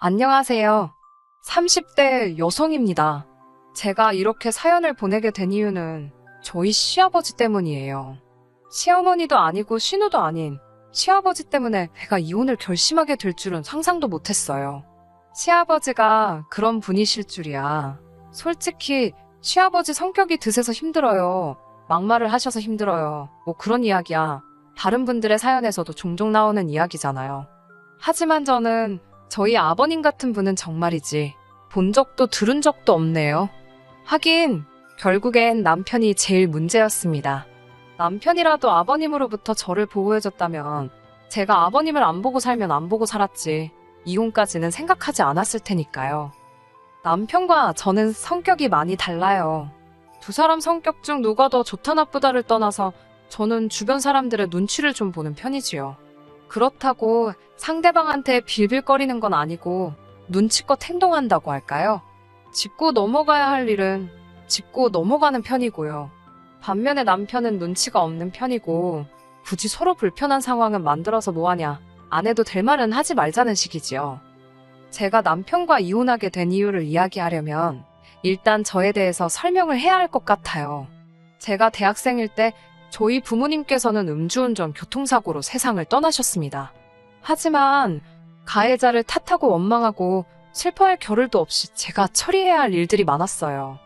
안녕하세요. 30대 여성입니다. 제가 이렇게 사연을 보내게 된 이유는 저희 시아버지 때문이에요. 시어머니도 아니고 신우도 아닌 시아버지 때문에 제가 이혼을 결심하게 될 줄은 상상도 못했어요. 시아버지가 그런 분이실 줄이야. 솔직히 시아버지 성격이 드세서 힘들어요. 막말을 하셔서 힘들어요. 뭐 그런 이야기야. 다른 분들의 사연에서도 종종 나오는 이야기잖아요. 하지만 저는 저희 아버님 같은 분은 정말이지 본 적도 들은 적도 없네요. 하긴 결국엔 남편이 제일 문제였습니다. 남편이라도 아버님으로부터 저를 보호해줬다면 제가 아버님을 안 보고 살면 안 보고 살았지 이혼까지는 생각하지 않았을 테니까요. 남편과 저는 성격이 많이 달라요. 두 사람 성격 중 누가 더 좋다 나쁘다를 떠나서 저는 주변 사람들의 눈치를 좀 보는 편이지요. 그렇다고 상대방한테 빌빌거리는 건 아니고 눈치껏 행동한다고 할까요? 짚고 넘어가야 할 일은 짚고 넘어가는 편이고요. 반면에 남편은 눈치가 없는 편이고 굳이 서로 불편한 상황은 만들어서 뭐하냐, 안 해도 될 말은 하지 말자는 식이지요. 제가 남편과 이혼하게 된 이유를 이야기하려면 일단 저에 대해서 설명을 해야 할 것 같아요. 제가 대학생일 때 저희 부모님께서는 음주운전 교통사고로 세상을 떠나셨습니다. 하지만 가해자를 탓하고 원망하고 슬퍼할 겨를도 없이 제가 처리해야 할 일들이 많았어요.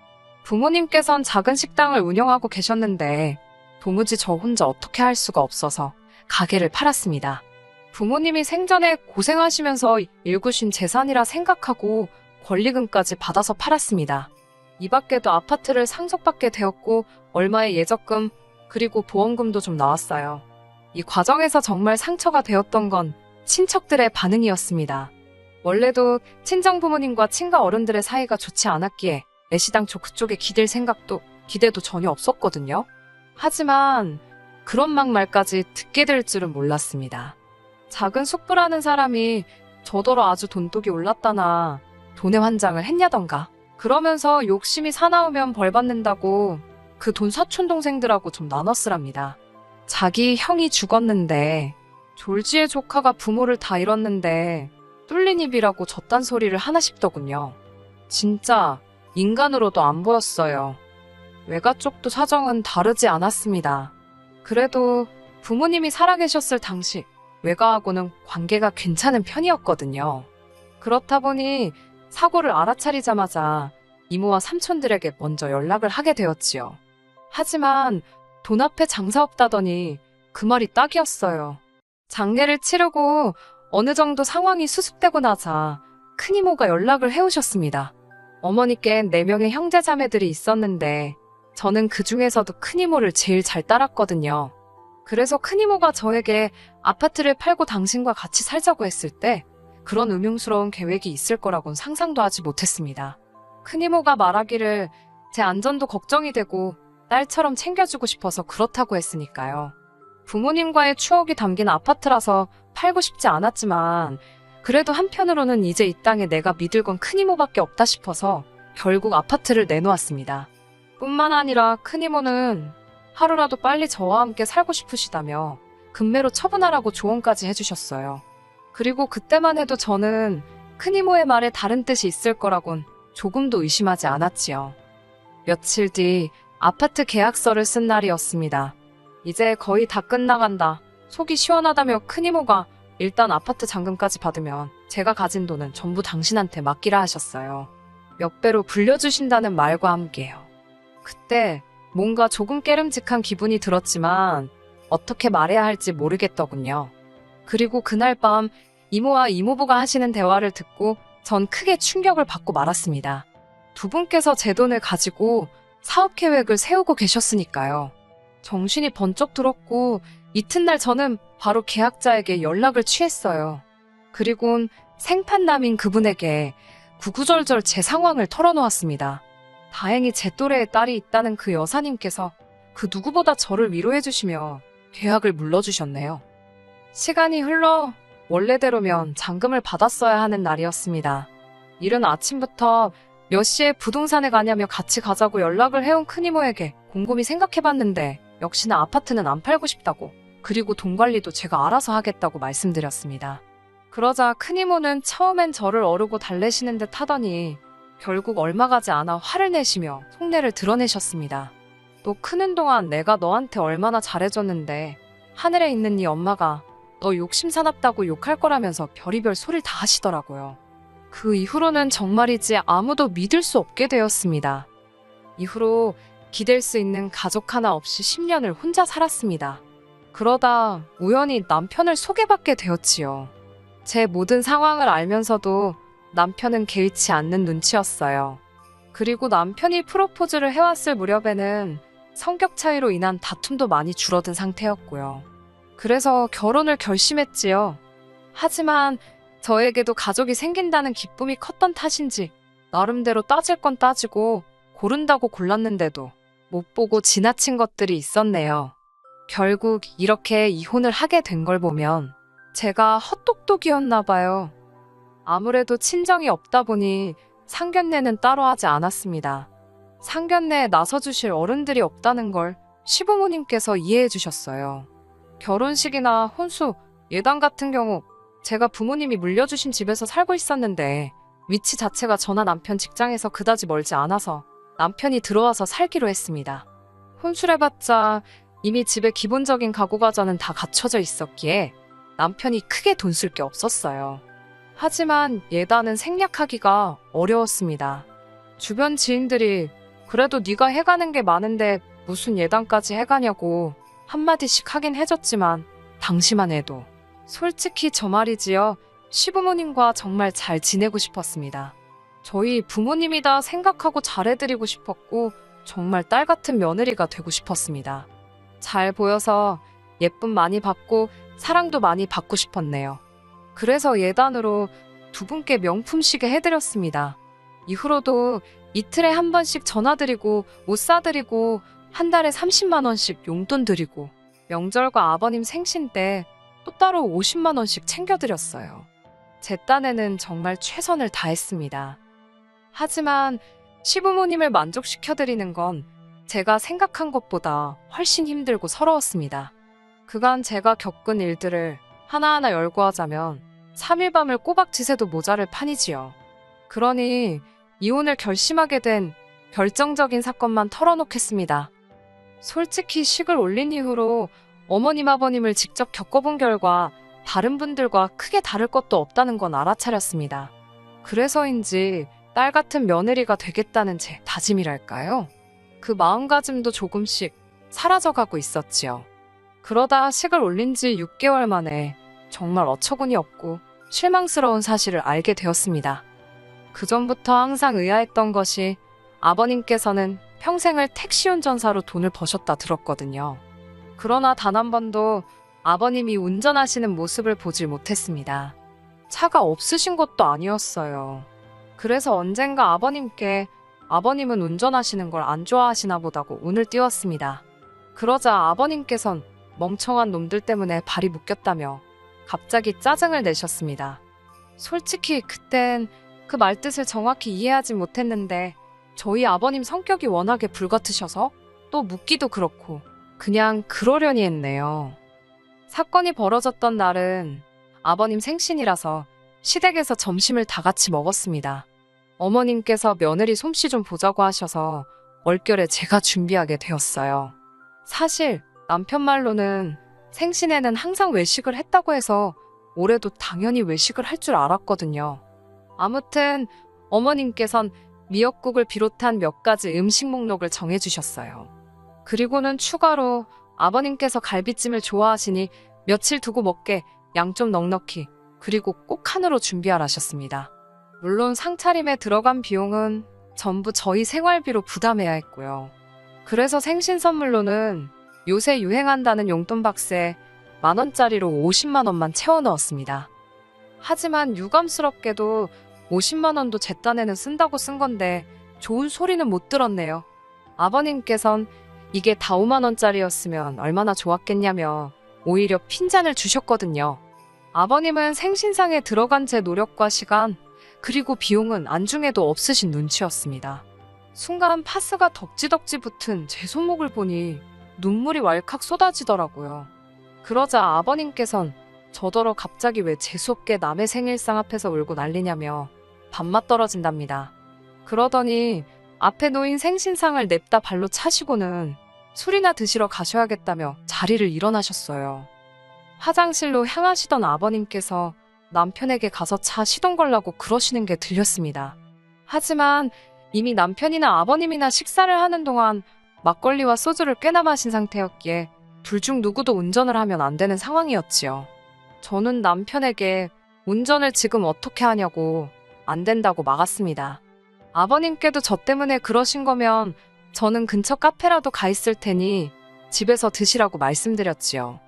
부모님께선 작은 식당을 운영하고 계셨는데 도무지 저 혼자 어떻게 할 수가 없어서 가게를 팔았습니다. 부모님이 생전에 고생하시면서 일구신 재산이라 생각하고 권리금까지 받아서 팔았습니다. 이 밖에도 아파트를 상속받게 되었고 얼마의 예적금 그리고 보험금도 좀 나왔어요. 이 과정에서 정말 상처가 되었던 건 친척들의 반응이었습니다. 원래도 친정 부모님과 친가 어른들의 사이가 좋지 않았기에 애시당초 그쪽에 기대도 전혀 없었거든요. 하지만 그런 막말까지 듣게 될 줄은 몰랐습니다. 작은 숙부라는 사람이 저더러 아주 돈독이 올랐다나 돈의 환장을 했냐던가 그러면서 욕심이 사나우면 벌 받는다고 그 돈 사촌동생들하고 좀 나눠 쓰랍니다. 자기 형이 죽었는데 졸지의 조카가 부모를 다 잃었는데 뚫린 입이라고 저딴 소리를 하나 싶더군요. 진짜 인간으로도 안 보였어요. 외가 쪽도 사정은 다르지 않았습니다. 그래도 부모님이 살아계셨을 당시 외가하고는 관계가 괜찮은 편이었거든요. 그렇다 보니 사고를 알아차리자마자 이모와 삼촌들에게 먼저 연락을 하게 되었지요. 하지만 돈 앞에 장사 없다더니 그 말이 딱이었어요. 장례를 치르고 어느 정도 상황이 수습되고 나자 큰이모가 연락을 해오셨습니다. 어머니께는 4명의 형제자매들이 있었는데 저는 그 중에서도 큰이모를 제일 잘 따랐거든요. 그래서 큰이모가 저에게 아파트를 팔고 당신과 같이 살자고 했을 때 그런 음흉스러운 계획이 있을 거라고는 상상도 하지 못했습니다. 큰이모가 말하기를 제 안전도 걱정이 되고 딸처럼 챙겨주고 싶어서 그렇다고 했으니까요. 부모님과의 추억이 담긴 아파트라서 팔고 싶지 않았지만 그래도 한편으로는 이제 이 땅에 내가 믿을 건 큰이모밖에 없다 싶어서 결국 아파트를 내놓았습니다. 뿐만 아니라 큰이모는 하루라도 빨리 저와 함께 살고 싶으시다며 금매로 처분하라고 조언까지 해주셨어요. 그리고 그때만 해도 저는 큰이모의 말에 다른 뜻이 있을 거라곤 조금도 의심하지 않았지요. 며칠 뒤 아파트 계약서를 쓴 날이었습니다. 이제 거의 다 끝나간다. 속이 시원하다며 큰이모가 일단 아파트 잔금까지 받으면 제가 가진 돈은 전부 당신한테 맡기라 하셨어요. 몇 배로 불려주신다는 말과 함께요. 그때 뭔가 조금 깨름직한 기분이 들었지만 어떻게 말해야 할지 모르겠더군요. 그리고 그날 밤 이모와 이모부가 하시는 대화를 듣고 전 크게 충격을 받고 말았습니다. 두 분께서 제 돈을 가지고 사업 계획을 세우고 계셨으니까요. 정신이 번쩍 들었고 이튿날 저는 바로 계약자에게 연락을 취했어요. 그리곤 생판남인 그분에게 구구절절 제 상황을 털어놓았습니다. 다행히 제 또래의 딸이 있다는 그 여사님께서 그 누구보다 저를 위로해주시며 계약을 물러주셨네요. 시간이 흘러 원래대로면 잔금을 받았어야 하는 날이었습니다. 이른 아침부터 몇 시에 부동산에 가냐며 같이 가자고 연락을 해온 큰이모에게 곰곰이 생각해봤는데 역시나 아파트는 안 팔고 싶다고 그리고 돈 관리도 제가 알아서 하겠다고 말씀드렸습니다. 그러자 큰이모는 처음엔 저를 어르고 달래시는 듯 하더니 결국 얼마 가지 않아 화를 내시며 속내를 드러내셨습니다. 너 크는 동안 내가 너한테 얼마나 잘해줬는데 하늘에 있는 네 엄마가 너 욕심 사납다고 욕할 거라면서 별의별 소리를 다 하시더라고요. 그 이후로는 정말이지 아무도 믿을 수 없게 되었습니다. 이후로 기댈 수 있는 가족 하나 없이 10년을 혼자 살았습니다. 그러다 우연히 남편을 소개받게 되었지요. 제 모든 상황을 알면서도 남편은 개의치 않는 눈치였어요. 그리고 남편이 프로포즈를 해왔을 무렵에는 성격 차이로 인한 다툼도 많이 줄어든 상태였고요. 그래서 결혼을 결심했지요. 하지만 저에게도 가족이 생긴다는 기쁨이 컸던 탓인지 나름대로 따질 건 따지고 고른다고 골랐는데도 못 보고 지나친 것들이 있었네요. 결국 이렇게 이혼을 하게 된 걸 보면 제가 헛똑똑이었나 봐요. 아무래도 친정이 없다 보니 상견례는 따로 하지 않았습니다. 상견례에 나서주실 어른들이 없다는 걸 시부모님께서 이해해 주셨어요. 결혼식이나 혼수, 예당 같은 경우 제가 부모님이 물려주신 집에서 살고 있었는데 위치 자체가 저나 남편 직장에서 그다지 멀지 않아서 남편이 들어와서 살기로 했습니다. 혼수를 해봤자 이미 집에 기본적인 가구 과자는 다 갖춰져 있었기에 남편이 크게 돈 쓸 게 없었어요. 하지만 예단은 생략하기가 어려웠습니다. 주변 지인들이 그래도 네가 해가는 게 많은데 무슨 예단까지 해가냐고 한마디씩 하긴 해줬지만 당시만 해도 솔직히 저 말이지요. 시부모님과 정말 잘 지내고 싶었습니다. 저희 부모님이다 생각하고 잘해드리고 싶었고 정말 딸 같은 며느리가 되고 싶었습니다. 잘 보여서 예쁨 많이 받고 사랑도 많이 받고 싶었네요. 그래서 예단으로 두 분께 명품 시계 해드렸습니다. 이후로도 이틀에 한 번씩 전화드리고 옷 사드리고 한 달에 30만 원씩 용돈 드리고 명절과 아버님 생신 때 또 따로 50만 원씩 챙겨드렸어요. 제 딴에는 정말 최선을 다했습니다. 하지만 시부모님을 만족시켜드리는 건 제가 생각한 것보다 훨씬 힘들고 서러웠습니다. 그간 제가 겪은 일들을 하나하나 열거하자면 3일 밤을 꼬박 지새도 모자랄 판이지요. 그러니 이혼을 결심하게 된 결정적인 사건만 털어놓겠습니다. 솔직히 식을 올린 이후로 어머님 아버님을 직접 겪어본 결과 다른 분들과 크게 다를 것도 없다는 건 알아차렸습니다. 그래서인지 딸 같은 며느리가 되겠다는 제 다짐이랄까요? 그 마음가짐도 조금씩 사라져가고 있었지요. 그러다 식을 올린 지 6개월 만에 정말 어처구니 없고 실망스러운 사실을 알게 되었습니다. 그전부터 항상 의아했던 것이 아버님께서는 평생을 택시 운전사로 돈을 버셨다 들었거든요. 그러나 단 한 번도 아버님이 운전하시는 모습을 보질 못했습니다. 차가 없으신 것도 아니었어요. 그래서 언젠가 아버님께 아버님은 운전하시는 걸 안 좋아하시나 보다고 운을 띄웠습니다. 그러자 아버님께선 멍청한 놈들 때문에 발이 묶였다며 갑자기 짜증을 내셨습니다. 솔직히 그땐 그 말뜻을 정확히 이해하지 못했는데 저희 아버님 성격이 워낙에 불같으셔서 또 묻기도 그렇고 그냥 그러려니 했네요. 사건이 벌어졌던 날은 아버님 생신이라서 시댁에서 점심을 다 같이 먹었습니다. 어머님께서 며느리 솜씨 좀 보자고 하셔서 얼결에 제가 준비하게 되었어요. 사실 남편 말로는 생신에는 항상 외식을 했다고 해서 올해도 당연히 외식을 할 줄 알았거든요. 아무튼 어머님께선 미역국을 비롯한 몇 가지 음식 목록을 정해주셨어요. 그리고는 추가로 아버님께서 갈비찜을 좋아하시니 며칠 두고 먹게 양 좀 넉넉히 그리고 꼭 칸으로 준비하라셨습니다. 물론 상차림에 들어간 비용은 전부 저희 생활비로 부담해야 했고요. 그래서 생신 선물로는 요새 유행한다는 용돈 박스에 10,000원짜리로 50만 원만 채워 넣었습니다. 하지만 유감스럽게도 50만 원도 제 딴에는 쓴다고 쓴 건데 좋은 소리는 못 들었네요. 아버님께선 이게 다 5만 원짜리였으면 얼마나 좋았겠냐며 오히려 핀잔을 주셨거든요. 아버님은 생신상에 들어간 제 노력과 시간 그리고 비용은 안중에도 없으신 눈치였습니다. 순간 파스가 덕지덕지 붙은 제 손목을 보니 눈물이 왈칵 쏟아지더라고요. 그러자 아버님께선 저더러 갑자기 왜 재수없게 남의 생일상 앞에서 울고 난리냐며 밥맛 떨어진답니다. 그러더니 앞에 놓인 생신상을 냅다 발로 차시고는 술이나 드시러 가셔야겠다며 자리를 일어나셨어요. 화장실로 향하시던 아버님께서 남편에게 가서 차 시동 걸라고 그러시는 게 들렸습니다. 하지만 이미 남편이나 아버님이나 식사를 하는 동안 막걸리와 소주를 꽤나 마신 상태였기에 둘 중 누구도 운전을 하면 안 되는 상황이었지요. 저는 남편에게 운전을 지금 어떻게 하냐고 안 된다고 막았습니다. 아버님께도 저 때문에 그러신 거면 저는 근처 카페라도 가 있을 테니 집에서 드시라고 말씀드렸지요.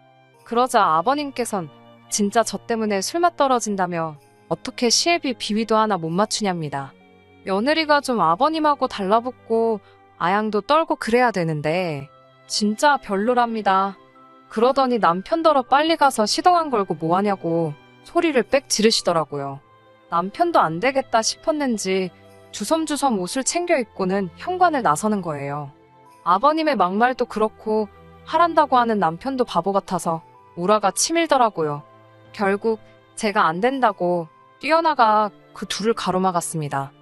그러자 아버님께선 진짜 저 때문에 술맛 떨어진다며 어떻게 시애비 비위도 하나 못 맞추냐입니다. 며느리가 좀 아버님하고 달라붙고 아양도 떨고 그래야 되는데 진짜 별로랍니다. 그러더니 남편더러 빨리 가서 시동 안 걸고 뭐하냐고 소리를 빽 지르시더라고요. 남편도 안 되겠다 싶었는지 주섬주섬 옷을 챙겨 입고는 현관을 나서는 거예요. 아버님의 막말도 그렇고 하란다고 하는 남편도 바보 같아서 우라가 치밀더라고요. 결국 제가 안 된다고 뛰어나가 그 둘을 가로막았습니다.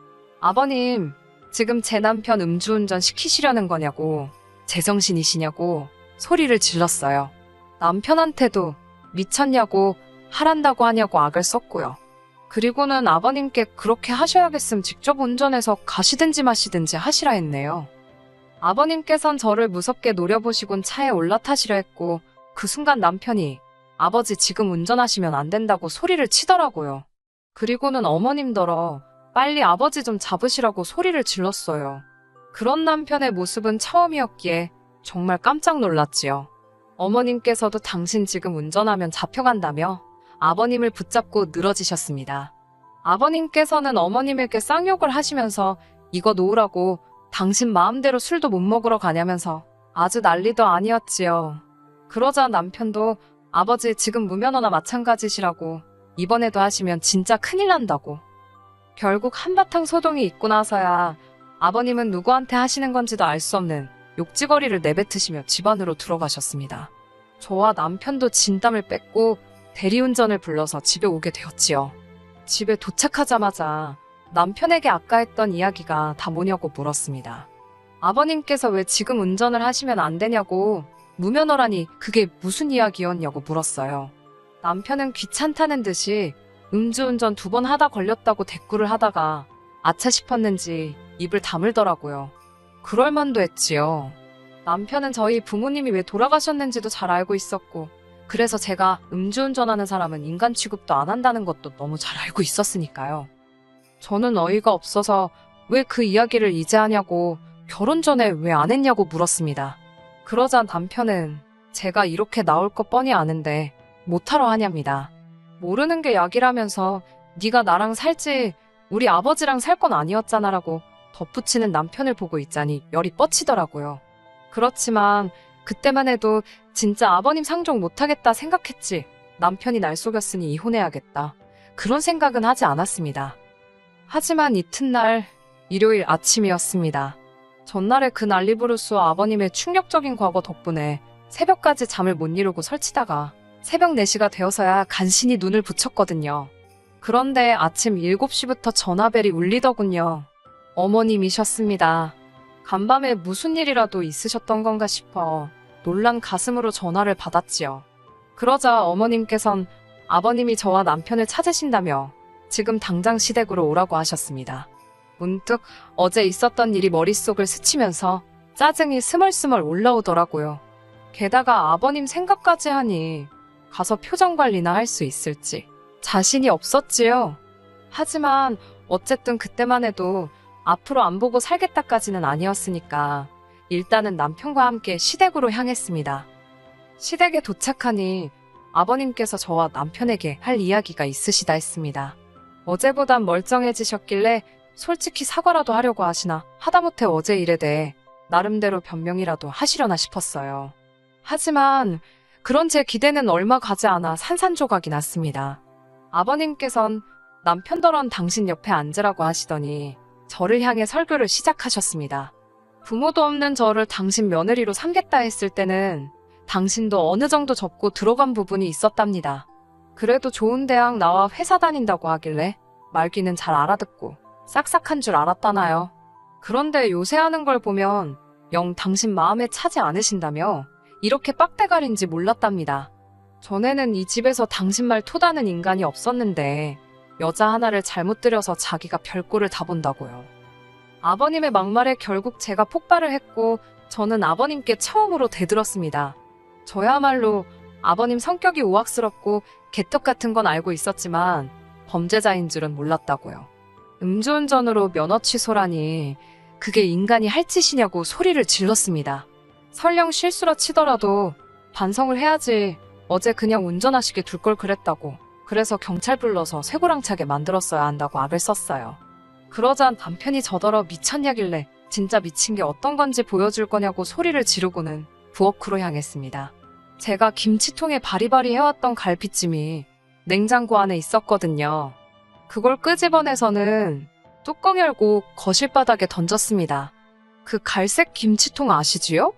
아버님, 지금 제 남편 음주운전 시키시려는 거냐고, 제정신이시냐고 소리를 질렀어요. 남편한테도 미쳤냐고 하란다고 하냐고 악을 썼고요. 그리고는 아버님께 그렇게 하셔야겠음 직접 운전해서 가시든지 마시든지 하시라 했네요. 아버님께선 저를 무섭게 노려보시곤 차에 올라타시려 했고 그 순간 남편이 아버지 지금 운전하시면 안 된다고 소리를 치더라고요. 그리고는 어머님더러 빨리 아버지 좀 잡으시라고 소리를 질렀어요. 그런 남편의 모습은 처음이었기에 정말 깜짝 놀랐지요. 어머님께서도 당신 지금 운전하면 잡혀간다며 아버님을 붙잡고 늘어지셨습니다. 아버님께서는 어머님에게 쌍욕을 하시면서 이거 놓으라고 당신 마음대로 술도 못 먹으러 가냐면서 아주 난리도 아니었지요. 그러자 남편도 아버지 지금 무면허나 마찬가지시라고 이번에도 하시면 진짜 큰일 난다고. 결국 한바탕 소동이 있고 나서야 아버님은 누구한테 하시는 건지도 알 수 없는 욕지거리를 내뱉으시며 집 안으로 들어가셨습니다. 저와 남편도 진땀을 뺐고 대리운전을 불러서 집에 오게 되었지요. 집에 도착하자마자 남편에게 아까 했던 이야기가 다 뭐냐고 물었습니다. 아버님께서 왜 지금 운전을 하시면 안 되냐고 무면허라니 그게 무슨 이야기였냐고 물었어요. 남편은 귀찮다는 듯이 음주운전 2번 하다 걸렸다고 대꾸를 하다가 아차 싶었는지 입을 다물더라고요. 그럴 만도 했지요. 남편은 저희 부모님이 왜 돌아가셨는지도 잘 알고 있었고 그래서 제가 음주운전하는 사람은 인간 취급도 안 한다는 것도 너무 잘 알고 있었으니까요. 저는 어이가 없어서 왜 그 이야기를 이제 하냐고 결혼 전에 왜 안 했냐고 물었습니다. 그러자 남편은 제가 이렇게 나올 거 뻔히 아는데 못하러 하냐입니다. 모르는 게 약이라면서 네가 나랑 살지 우리 아버지랑 살 건 아니었잖아라고 덧붙이는 남편을 보고 있자니 열이 뻗치더라고요. 그렇지만 그때만 해도 진짜 아버님 상종 못하겠다 생각했지 남편이 날 속였으니 이혼해야겠다 그런 생각은 하지 않았습니다. 하지만 이튿날 일요일 아침이었습니다. 전날에 그 난리부르스 아버님의 충격적인 과거 덕분에 새벽까지 잠을 못 이루고 설치다가 새벽 4시가 되어서야 간신히 눈을 붙였거든요. 그런데 아침 7시부터 전화벨이 울리더군요. 어머님이셨습니다. 간밤에 무슨 일이라도 있으셨던 건가 싶어 놀란 가슴으로 전화를 받았지요. 그러자 어머님께선 아버님이 저와 남편을 찾으신다며 지금 당장 시댁으로 오라고 하셨습니다. 문득 어제 있었던 일이 머릿속을 스치면서 짜증이 스멀스멀 올라오더라고요. 게다가 아버님 생각까지 하니 가서 표정 관리나 할 수 있을지 자신이 없었지요. 하지만 어쨌든 그때만 해도 앞으로 안 보고 살겠다까지는 아니었으니까 일단은 남편과 함께 시댁으로 향했습니다. 시댁에 도착하니 아버님께서 저와 남편에게 할 이야기가 있으시다 했습니다. 어제보단 멀쩡해지셨길래 솔직히 사과라도 하려고 하시나 하다못해 어제 일에 대해 나름대로 변명이라도 하시려나 싶었어요. 하지만 그런 제 기대는 얼마 가지 않아 산산조각이 났습니다. 아버님께선 남편더런 당신 옆에 앉으라고 하시더니 저를 향해 설교를 시작하셨습니다. 부모도 없는 저를 당신 며느리로 삼겠다 했을 때는 당신도 어느 정도 접고 들어간 부분이 있었답니다. 그래도 좋은 대학 나와 회사 다닌다고 하길래 말귀는 잘 알아듣고 싹싹한 줄 알았다나요. 그런데 요새 하는 걸 보면 영 당신 마음에 차지 않으신다며 이렇게 빡대가리인지 몰랐답니다. 전에는 이 집에서 당신 말 토다는 인간이 없었는데 여자 하나를 잘못 들여서 자기가 별꼴을 다 본다고요. 아버님의 막말에 결국 제가 폭발을 했고 저는 아버님께 처음으로 대들었습니다. 저야말로 아버님 성격이 우악스럽고 개떡 같은 건 알고 있었지만 범죄자인 줄은 몰랐다고요. 음주운전으로 면허 취소라니 그게 인간이 할 짓이냐고 소리를 질렀습니다. 설령 실수로 치더라도 반성을 해야지 어제 그냥 운전하시게 둘 걸 그랬다고. 그래서 경찰 불러서 쇠고랑차게 만들었어야 한다고 악을 썼어요. 그러자 남편이 저더러 미쳤냐길래 진짜 미친 게 어떤 건지 보여줄 거냐고 소리를 지르고는 부엌으로 향했습니다. 제가 김치통에 바리바리 해왔던 갈비찜이 냉장고 안에 있었거든요. 그걸 끄집어내서는 뚜껑 열고 거실 바닥에 던졌습니다. 그 갈색 김치통 아시지요?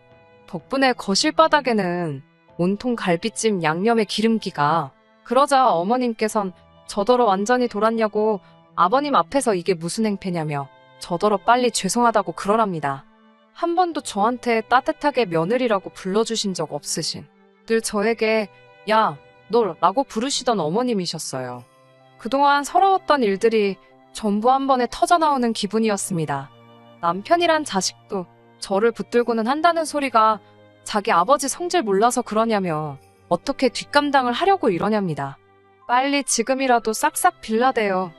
덕분에 거실 바닥에는 온통 갈비찜 양념의 기름기가. 그러자 어머님께선 저더러 완전히 돌았냐고 아버님 앞에서 이게 무슨 행패냐며 저더러 빨리 죄송하다고 그러랍니다. 한 번도 저한테 따뜻하게 며느리라고 불러주신 적 없으신, 늘 저에게 야, 너 라고 부르시던 어머님이셨어요. 그동안 서러웠던 일들이 전부 한 번에 터져나오는 기분이었습니다. 남편이란 자식도 저를 붙들고는 한다는 소리가 자기 아버지 성질 몰라서 그러냐며 어떻게 뒷감당을 하려고 이러냐입니다. 빨리 지금이라도 싹싹 빌라대요.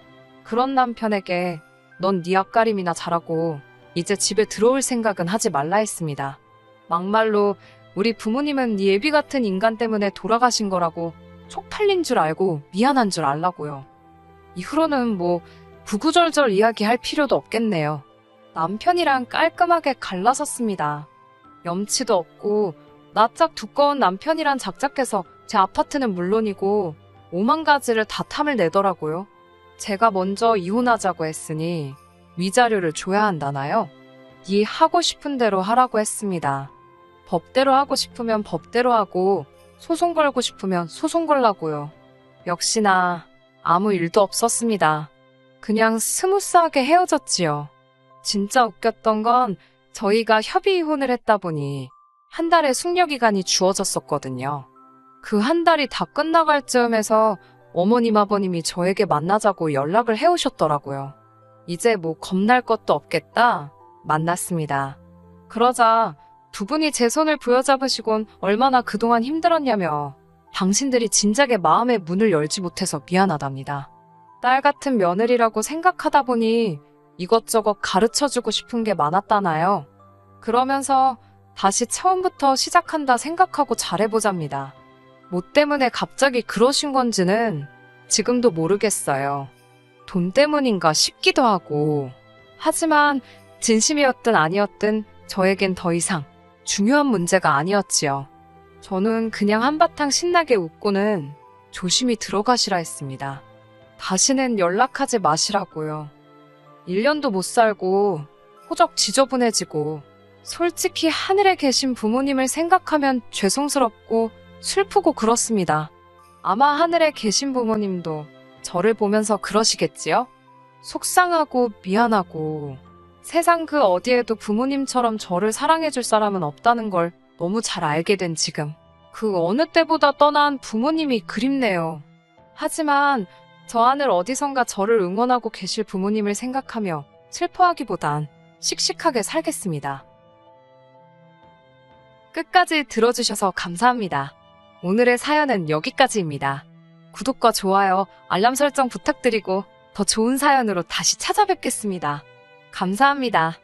그런 남편에게 넌 네 앞가림이나 잘하고 이제 집에 들어올 생각은 하지 말라 했습니다. 막말로 우리 부모님은 네 애비 같은 인간 때문에 돌아가신 거라고 쪽팔린 줄 알고 미안한 줄 알라고요. 이후로는 뭐 구구절절 이야기할 필요도 없겠네요. 남편이랑 깔끔하게 갈라섰습니다. 염치도 없고 낯짝 두꺼운 남편이란 작작해서 제 아파트는 물론이고 5만 가지를 다 탐을 내더라고요. 제가 먼저 이혼하자고 했으니 위자료를 줘야 한다나요? 네 하고 싶은 대로 하라고 했습니다. 법대로 하고 싶으면 법대로 하고 소송 걸고 싶으면 소송 걸라고요. 역시나 아무 일도 없었습니다. 그냥 스무스하게 헤어졌지요. 진짜 웃겼던 건 저희가 협의 이혼을 했다 보니 한 달의 숙려기간이 주어졌었거든요. 그 한 달이 다 끝나갈 즈음에서 어머님 아버님이 저에게 만나자고 연락을 해오셨더라고요. 이제 뭐 겁날 것도 없겠다 만났습니다. 그러자 두 분이 제 손을 부여잡으시곤 얼마나 그동안 힘들었냐며 당신들이 진작에 마음의 문을 열지 못해서 미안하답니다. 딸 같은 며느리라고 생각하다 보니 이것저것 가르쳐주고 싶은 게 많았다나요. 그러면서 다시 처음부터 시작한다 생각하고 잘해보잡니다. 뭐 때문에 갑자기 그러신 건지는 지금도 모르겠어요. 돈 때문인가 싶기도 하고. 하지만 진심이었든 아니었든 저에겐 더 이상 중요한 문제가 아니었지요. 저는 그냥 한바탕 신나게 웃고는 조심히 들어가시라 했습니다. 다시는 연락하지 마시라고요. 1년도 못 살고 호적 지저분해지고 솔직히 하늘에 계신 부모님을 생각하면 죄송스럽고 슬프고 그렇습니다. 아마 하늘에 계신 부모님도 저를 보면서 그러시겠지요? 속상하고 미안하고 세상 그 어디에도 부모님처럼 저를 사랑해줄 사람은 없다는 걸 너무 잘 알게 된 지금 그 어느 때보다 떠난 부모님이 그립네요. 하지만 저 하늘 어디선가 저를 응원하고 계실 부모님을 생각하며 슬퍼하기보단 씩씩하게 살겠습니다. 끝까지 들어주셔서 감사합니다. 오늘의 사연은 여기까지입니다. 구독과 좋아요, 알람 설정 부탁드리고 더 좋은 사연으로 다시 찾아뵙겠습니다. 감사합니다.